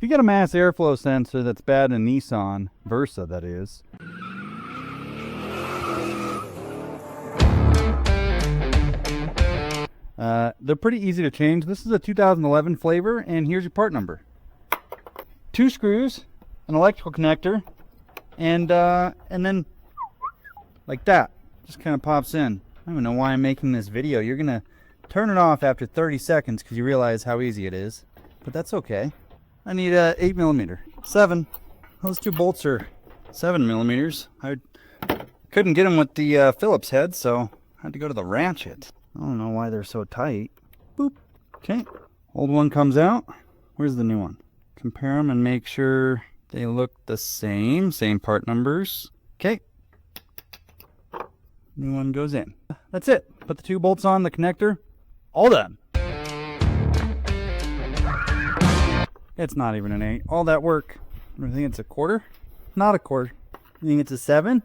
If you get a mass airflow sensor that's bad in Nissan Versa, that is, they're pretty easy to change. This is a 2011 flavor, and here's your part number. 2 screws, an electrical connector, and then like that, just kind of pops in. I don't even know why I'm making this video. You're gonna turn it off after 30 seconds because you realize how easy it is, but that's okay. I need a 8mm, 7. Those 2 bolts are 7mm. I couldn't get them with the Phillips head, so I had to go to the ratchet. I don't know why they're so tight. Boop. Okay. Old one comes out. Where's the new one? Compare them and make sure they look the same. Same part numbers. Okay. New one goes in. That's it. Put the 2 bolts on, the connector. All done. It's not even an 8. All that work. I think it's a quarter. Not a quarter. You think it's a 7?